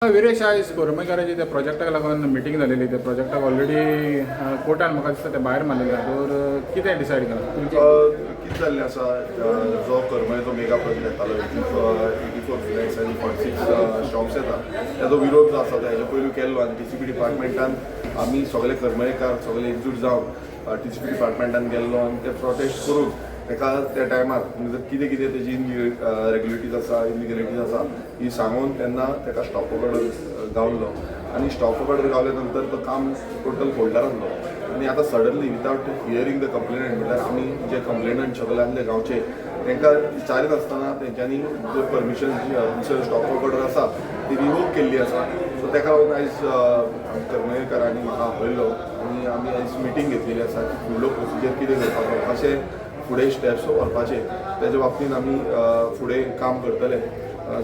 विरेश आयज कोरमेकाराची त्या प्रोजेक्टाक लागून मिटींग जालेली त्या प्रोजेक्टाक ऑलरेडी कोर्टान म्हाका दिसता ते भायर मारलेले तर कितें डिसायड केलां कितें जाल्लें आसा जो करमयचो मेगा प्रोजेक्ट येतालो 84 फ्लॅट्स आनी 46 शॉप्स येता ताजो विरोध जो आसा तो हेजे पयलीं केल्लो आनी टीसीपी डिपार्टमेंटान आमी सगळे करमयकार सगळे एकजूट जावन टीसीपी डिपार्टमेंटान गेल्लो आनी ते प्रोटेस्ट करून ताका त्या टायमार कितें कितें तेजी रेग्युलेटीज आसा इलिगलिटीज आसा ही सांगून तेन्ना ताका स्टॉप ऑर्डर गावल्लो आनी स्टॉप ऑर्डर गावल्या नंतर तो काम टोटल फोल्डर आहलो आनी आतां suddenly without hearing the complainant म्हटल्यार आमी जे कंप्लेनंट सगळे आसले गांवचे तांकां विचारीत आसतना तेंच्यांनी जो परमिशन जी स्टॉप ऑर्डर आसा ती रिवोक केल्ली आसा सो ताका लागून आयज करमयकारांनी म्हाका आपयल्लो आनी आमी आयज मिटींग घेतलेली आसा की फुडलो प्रोसिजर कितें करपाचो कशें फुडें स्टेप्स व्हरपाचे तेज्या बाबतींत आमी फुडें काम करतले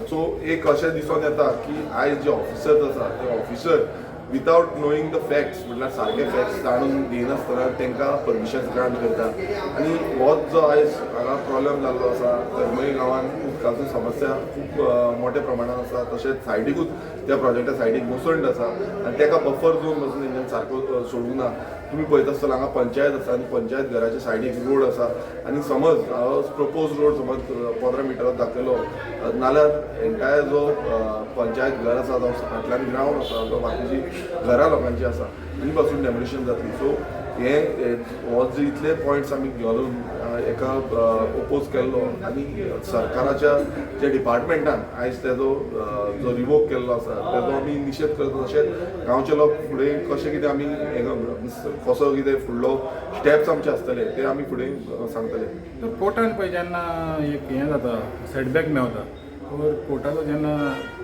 सो एक अशें दिसून येता की आयज जे ऑफिसर्स आसा ते officer without knowing the facts म्हटल्यार सारके फॅक्ट्स जाणून दिनासतना तांकां परमिशन ग्रांट करता आनी होच जो आयज हांगा प्रॉब्लेम जाल्लो आसा करमय गांवांत उदकाचो समस्या खूब मोठ्या प्रमाणात आसा तशेंच सायडीकूच त्या प्रोजेक्टा सायडीक मुसंड आसा आनी ताका बफर झोन पासून तेंच्यान सारको सोडूंक ना तुमी पळयता आसतना हांगा पंचायत आसा आनी पंचायत घराच्या सायडीक रोड आसा आनी समज प्रपोज रोड समज 15 मिटरात दाखयलो नाल्यार एंटायर जो पंचायत घर आसा जो फाटल्यान ग्रावंड आसा जो बाकीची घरां लोकांची आसा ही पासून डेमोलिशन जातली सो हे हो जे इतले पॉयंट्स आमी घालून एका ओपोज केल्लो आनी सरकाराच्या जे डिपार्टमेंटान आयज तेजो जो रिवोक केल्लो आसा तेजो आमी निशेध करता तशेंच गांवचे लोक फुडें कशें कितें आमी कसो कितें फुडलो स्टेप्स आमचे आसतले ते आमी फुडें सांगतले कोर्टान पळय जेन्ना एक हें जाता सेटबॅक मेळटा तर कोर्टाचो जेन्ना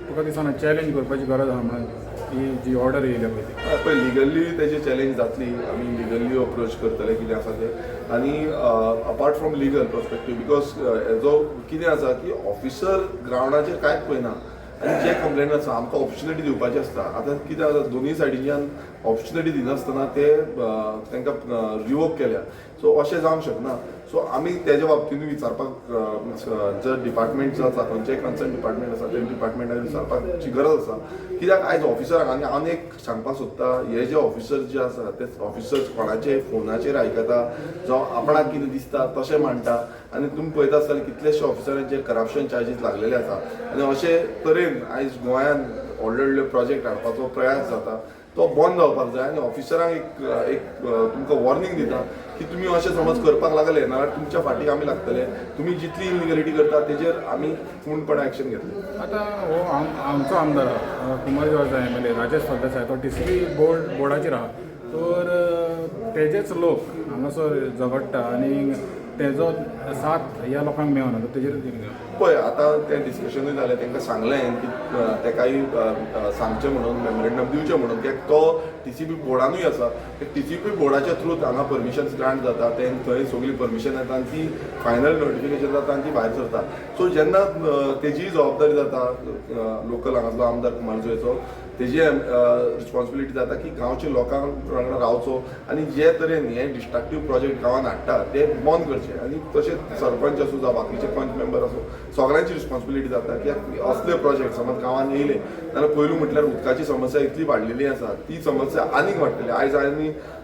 तुका दिसना चॅलेंज करपाची गरज आहा म्हणून ही जी ऑर्डर येयल्या पळय ती पळय लिगली तेजी चॅलेंज जातली आमी लिगली अप्रोच करतले कितें आसा तें आनी apart from legal perspective because हेजो कितें आसा की ऑफिसर ग्रावंडाचेर कांयच पळयना आनी जे कंप्लेन आसा आमकां ऑपॉर्च्युनिटी दिवपाची आसता आतां कितें आसा दोनूय सायडीच्यान ऑपॉर्च्युनिटी दिनासतना ते तांकां रिवोक केल्या सो अशें जावंक शकना सो आमी तेज्या बाबतींत विचारपाक जो डिपार्टमेंट जो आसा खंयचेय कन्सर्न डिपार्टमेंट आसा ते डिपार्टमेंटान विचारपाची गरज आसा कित्याक आयज ऑफिसरांक आनी हांव एक सांगपाक सोदता हे जे ऑफिसर्स जे आसा ते ऑफिसर्स कोणाचे फोनाचेर आयकता जावं आपणाक कितें दिसता तशें मांडटा आनी तुमी पळयता आसतले कितलेशे ऑफिसरांचेर करप्शन चार्जीस लागलेले आसा आनी अशे तरेन आयज गोंयांत व्हडले व्हडले प्रोजेक्ट हाडपाचो प्रयास जाता तो बंद जावपाक जाय आनी ऑफिसरांक एक तुमकां वॉर्निंग दिता की तुमी अशें समज करपाक लागले नाल्यार तुमच्या फाटीक आमी लागतले तुमी जितली इलिगलिटी करता तेजेर आमी पूर्णपणे एक्शन घेतले आतां हो आमचो आमदार आहा कुमार जॉर्ज MLA राजेश फळदेसाय तो टीसीपी बोर्डाचेर आहा तर तेजेच लोक हांगासर झगडटा आनी तेजो साथ ह्या लोकांक मेळना तर तेजेर पळय आतां तें डिस्कशनूय जालें तांकां सांगलें की तेकाय सांगचें म्हणून मेमोरेंडम दिवचें म्हणून कित्याक तो टीसीपी बोर्डानूय आसा टीसीपी बोर्डाच्या थ्रू हांगा परमिशन्स ग्रांट जाता थंय सगळी परमिशन येता आनी ती फायनल नोटिफिकेशन जाता आनी ती भायर सरता सो जेन्ना तेजी जबाबदारी जाता लोकल हांगासलो आमदार कुमारजोयचो तेजी रिस्पॉन्सिबिलिटी जाता की गांवच्या लोकांक वांगडा रावचो आनी जे तरेन हे डिस्ट्रक्टीव प्रोजेक्ट गांवांत हाडटा ते बंद करचे आनी तशेंच सरपंच आसूं जावं बाकीचे पंच मेंबर आसूं सगळ्यांची रिस्पॉन्सिबिलिटी जाता कित्याक असले प्रोजेक्ट समज गांवांत येयले जाल्यार पयलू म्हटल्यार उदकाची समस्या इतली वाडलेली आसा ती समस्या आनीक वाडटली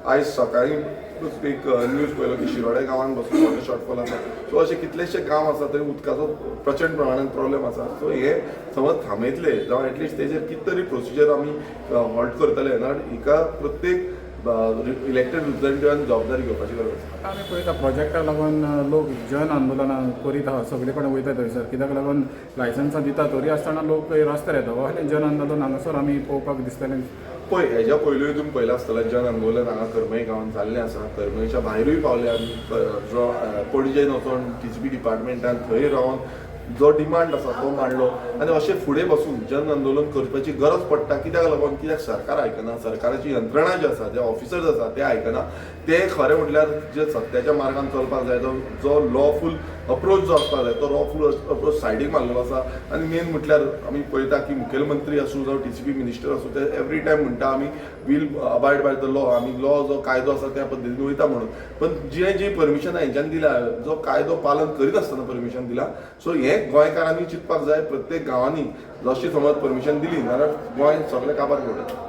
आयज सकाळीं एक न्यूज पळयलो की शिरोडे गांवांत बसून व्हडले शॉर्टफॉल आसा सो अशे कितलेशे गांव आसा थंय उदकाचो प्रचंड प्रमाणांत प्रॉब्लेम आसा सो हे समज थांबयतले जावं एटलिस्ट तेजेर कितें तरी प्रोसिजर आमी हॉल्ट करतले ना हिका प्रत्येक इलेक्टेड रिप्रेझेंटेटिव्हान जबाबदारी घेवपाची गरज आसा आमी पळयता प्रोजेक्टाक लागून लोक जन आंदोलनां करीत आहा सगळे कडेन वयता थंयसर कित्याक लागून लायसन्सां दिता तरी आसतना लोक रस्त्यार येता हो जन आंदोलन हांगासर आमी पळोवपाक दिसतलें पळय हेज्या पयलूय तुमी पळयलां आसतलें जन आंदोलन हांगा करमय गांवांत जाल्लें आसा करमयच्या भायरूय पावले आमी जो पणजेन वचून टीसीपी डिपार्टमेंटान थंय रावन जो डिमांड आसा तो मांडलो आनी अशें फुडें बसून जन आंदोलन करपाची गरज पडटा कित्याक लागून कित्याक सरकार आयकना सरकाराची यंत्रणा जी आसा जे ऑफिसर्स आसा ते आयकना ते खरें म्हटल्यार जे सत्याच्या मार्गान चलपाक जाय जो लॉफूल अप्रोच जो आसता जाय तो रॉफूल अप्रोच सायडीक मारलेलो आसा आनी मेन म्हटल्यार आमी पळयता की मुखेलमंत्री आसूं जावं TCP मिनिस्टर आसूं ते एवरी टायम म्हणटा आमी will abide by the law, आमी लॉ जो कायदो आसा त्या पद्दतीन वयता म्हणून. पण जी परमिशन हेंच्यान दिल्या जो कायदो पालन करीत आसतना परमिशन दिला, सो हें गोंयकारांनी चिंतपाक जाय प्रत्येक गांवांनी जशी समज परमिशन दिली जाल्यार गोंय सगळें काबार करता.